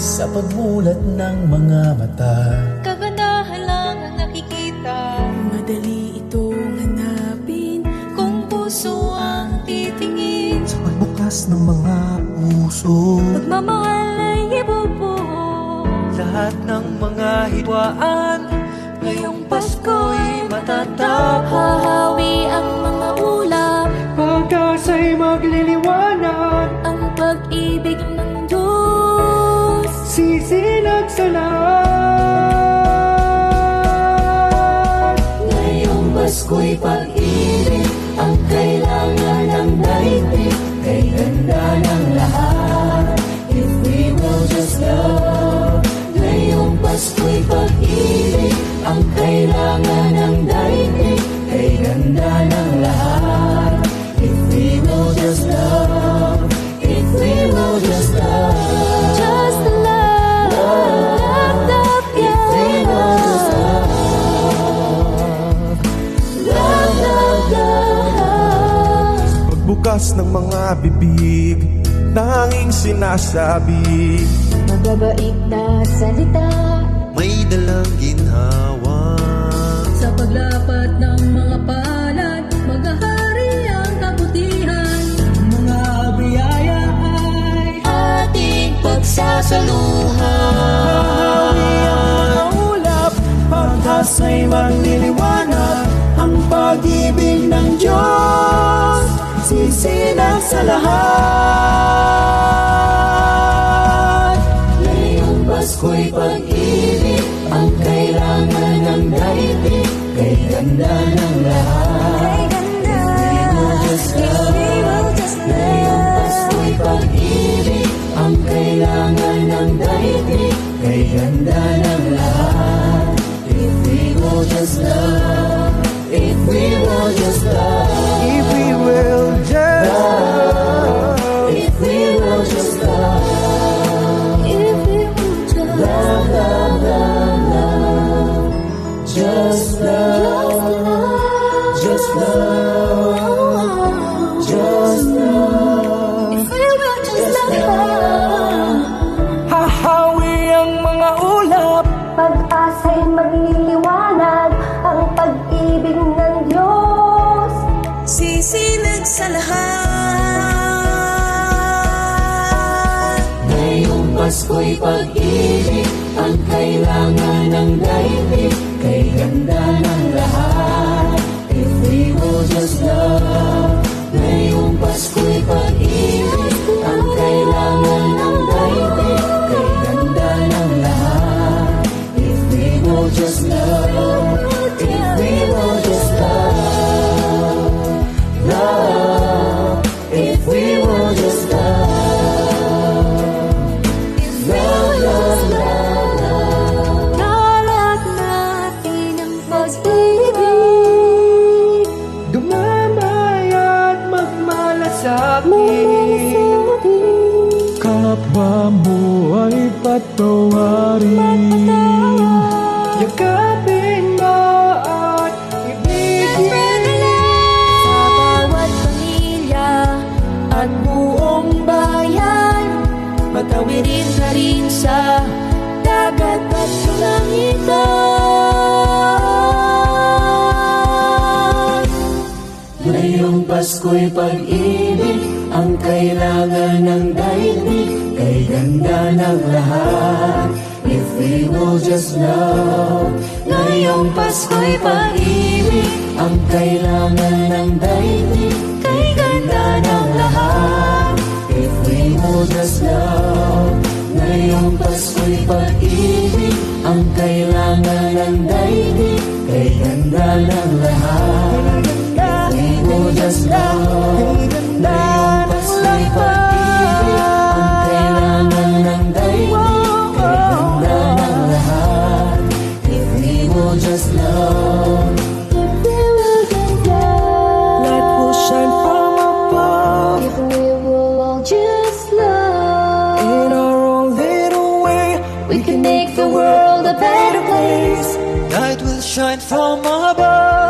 sa pagmulat ng mga mata. Kagandahan lang ang nakikita, Madali itong hanapin kung puso ang titingin. Sa pagbukas ng mga puso, Pagmamahal ay ibubuo. Lahat ng mga hidwaan ngayong Pasko'y matatapos. Hahawi ang mga ulap, Pag-asa'y magliliwanag, ang pag-ibig ng Diyos. sisinag sa lahat. ngayong Pasko'y pag-ibig ang kailangan ng daigdig. Kay ganda ng lahat, if we will just love. Ngayong Pasko'y pag-ibig ang kailangan ng daigdig. Kay ganda ng lahat, if we will just love. If we will just love. Just love, love, love, If we will just love. Love, love, love. Pagbukas ng mga bibig, tanging sinasabi, mababait na salita, May dalang ginhawa. Sa paglapat ng mga palad, maghahari ang kabutihan. Mga biyaya ay ating pagsasaluhan. ang ulap. Pag-asa'y magliliwanag, ang pag-ibig ng Diyos sisinag sa lahat. Ngayong Pasko'y pag-ibig ang kailangan ng daigdig. Kay ganda ng lahat, if we will just love. Ngayong Pasko'y pag-ibig ang kailangan ng daigdig. Kay ganda ng lahat, if we will just love. If we will just love. if we will just If we will just love. If we will just Love, love, love, love. Just love. Just love. Just love. If we will just love. Hahawi ang mga ulap. Pag-asa'y magliliwanag, ang pag-ibig ng Diyos. Sisinag sa lahat. Ngayong Pasko'y pag-ibig ang kailangan ng daigdig. Kay ganda ng lahat, if we will just love. Ngayong Pasko'y pag-ibig ang kailangan ng daigdig. Kay ganda ng lahat, if we will just love. If we will just love. Love, if we will just love. Love, love, love, love. Nalat natin ang pag-ibig. Dumamay at magmalasakit. Kapwa mo ay patawarin. Yakapin mo at ibigin. Sa bawat pamilya at buong bayan, patawirin na rin sa dagat at kalangitan. Ngayong Pasko'y pag-ibig ang kailangan ng daigdig. Kay ganda ng lahat, if we will just love. Ngayong Pasko'y pag-ibig ang kailangan ng daigdig. Kay ganda ng lahat, if we will just love. Ngayong Pasko'y pag-ibig ang kailangan ng daigdig. Kay ganda ng lahat, if we will just love. Ngayong Pasko'y pag-ibig ang kailangan ng daigdig. Kay ganda ng lahat, if we will just love. If we will just love, Light will shine from above. if we will all just love, In our own little way, we can make the world a better place. light will shine from above.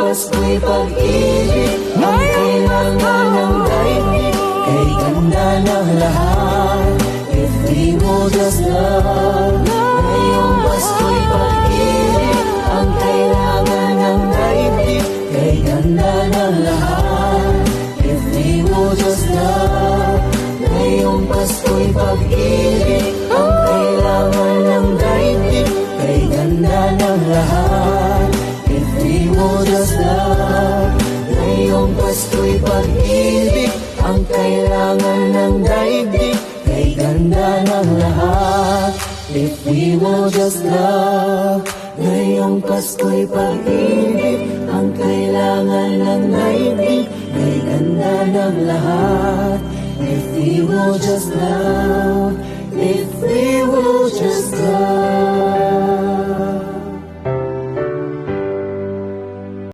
Pasko'y pag-ibig ang kailangan ng daigdig, kay ganda ng lahat. If we will just love, ngayong Pasko'y pag-ibig ang kailangan ng daigdig, kay ganda ng lahat. If we will just love, ngayong Pasko'y pag-ibig ang kailangan ng daigdig, kay ganda ng lahat. If we will just love, ngayong Pasko'y pag-ibig ang kailangan ng daigdig, kay ganda ng lahat. If we will just love, ngayong Pasko'y pag-ibig ang kailangan ng daigdig, kay ganda ng lahat. If we will just love, if we will